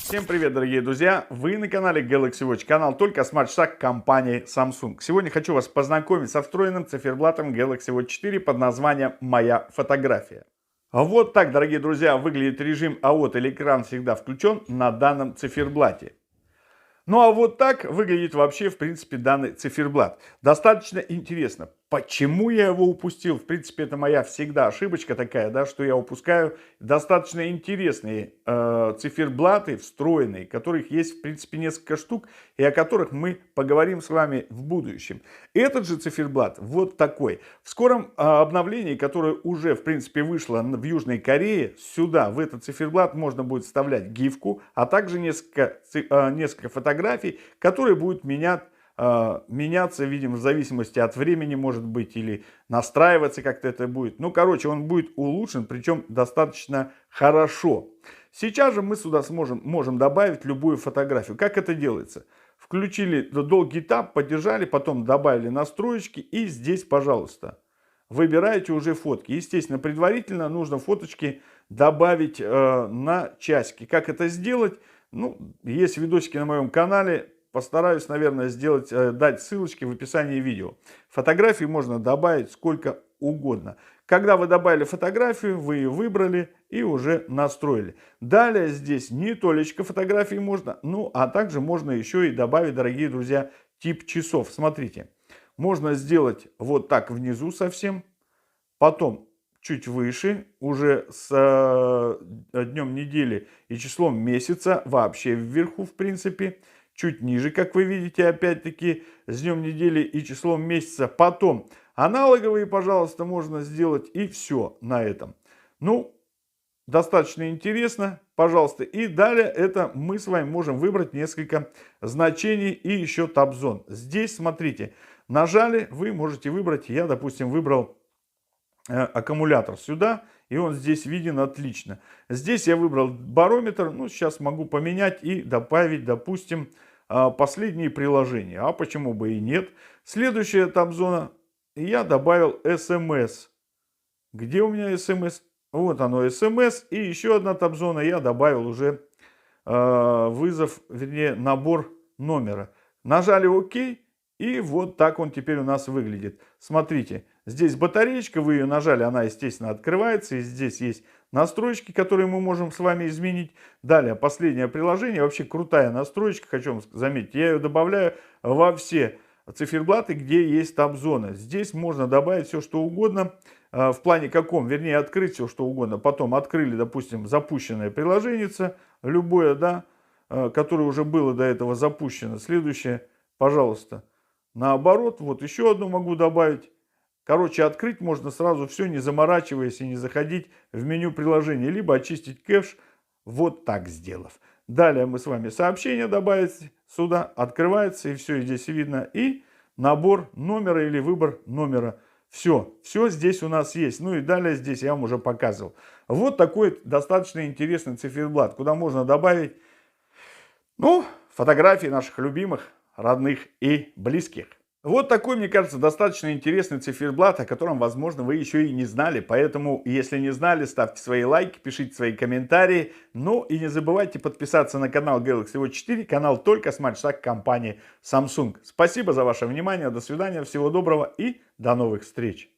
Всем привет, дорогие друзья! Вы на канале Galaxy Watch, канал только смарт-шаг компании Samsung. Сегодня хочу вас познакомить со встроенным циферблатом Galaxy Watch 4 под названием «Моя фотография». Вот так, дорогие друзья, выглядит режим АОТ или экран всегда включен на данном циферблате. Ну а вот так выглядит вообще, в принципе, данный циферблат. Достаточно интересно. Почему я его упустил? В принципе, это моя всегда ошибочка такая, да, что я упускаю достаточно интересные циферблаты встроенные, которых есть, в принципе, несколько штук, и о которых мы поговорим с вами в будущем. Этот же циферблат вот такой. В скором обновлении, которое уже, в принципе, вышло в Южной Корее, сюда, в этот циферблат, можно будет вставлять гифку, а также несколько фотографий, которые будут меняться, видимо, в зависимости от времени, может быть, или настраиваться как-то это будет. Ну, короче, он будет улучшен, причем достаточно хорошо. Сейчас же мы сюда можем добавить любую фотографию. Как это делается? Включили долгий таб, поддержали, потом добавили настроечки, и здесь, пожалуйста, выбираете уже фотки. Естественно, предварительно нужно фоточки добавить на часики. Как это сделать? Ну, есть видосики на моем канале. Постараюсь, наверное, дать ссылочки в описании видео. Фотографии можно добавить сколько угодно. Когда вы добавили фотографию, вы ее выбрали и уже настроили. Далее здесь не только фотографии можно, ну а также можно еще и добавить, дорогие друзья, тип часов. Смотрите, можно сделать вот так внизу совсем, потом чуть выше, уже с днем недели и числом месяца, вообще вверху, в принципе. Чуть ниже, как вы видите, опять-таки, с днем недели и числом месяца. Потом аналоговые, пожалуйста, можно сделать, и все на этом. Ну, достаточно интересно, пожалуйста. И далее это мы с вами можем выбрать несколько значений и еще таб-зон. Здесь, смотрите, нажали, вы можете выбрать, я, допустим, выбрал аккумулятор сюда, и он здесь виден отлично. Здесь я выбрал барометр, ну, сейчас могу поменять и добавить, допустим, последние приложения. А почему бы и нет? Следующая таб-зона, я добавил смс. Где у меня смс? Вот оно, смс. И еще одна таб-зона, я добавил уже вызов, вернее, набор номера. Нажали ОК, и вот так он теперь у нас выглядит. Смотрите, здесь батареечка, вы ее нажали, она, естественно, открывается. И здесь есть настройки, которые мы можем с вами изменить. Далее, последнее приложение, вообще крутая настройка, хочу вам заметить. Я ее добавляю во все циферблаты, где есть таб-зона. Здесь можно добавить все, что угодно. В плане каком? Вернее, открыть все, что угодно. Потом открыли, допустим, запущенное приложение, любое, да, которое уже было до этого запущено. Следующее, пожалуйста. Наоборот, вот еще одну могу добавить. Короче, открыть можно сразу все, не заморачиваясь и не заходить в меню приложения. Либо очистить кэш, вот так сделав. Далее мы с вами сообщение добавить сюда. Открывается, и все здесь видно. И набор номера или выбор номера. Все здесь у нас есть. Ну и далее здесь я вам уже показывал. Вот такой достаточно интересный циферблат, куда можно добавить, ну, фотографии наших любимых, родных и близких. Вот такой, мне кажется, достаточно интересный циферблат, о котором, возможно, вы еще и не знали. Поэтому, если не знали, ставьте свои лайки, пишите свои комментарии. Ну и не забывайте подписаться на канал Galaxy Watch 4, канал только смарт-шаг компании Samsung. Спасибо за ваше внимание, до свидания, всего доброго и до новых встреч.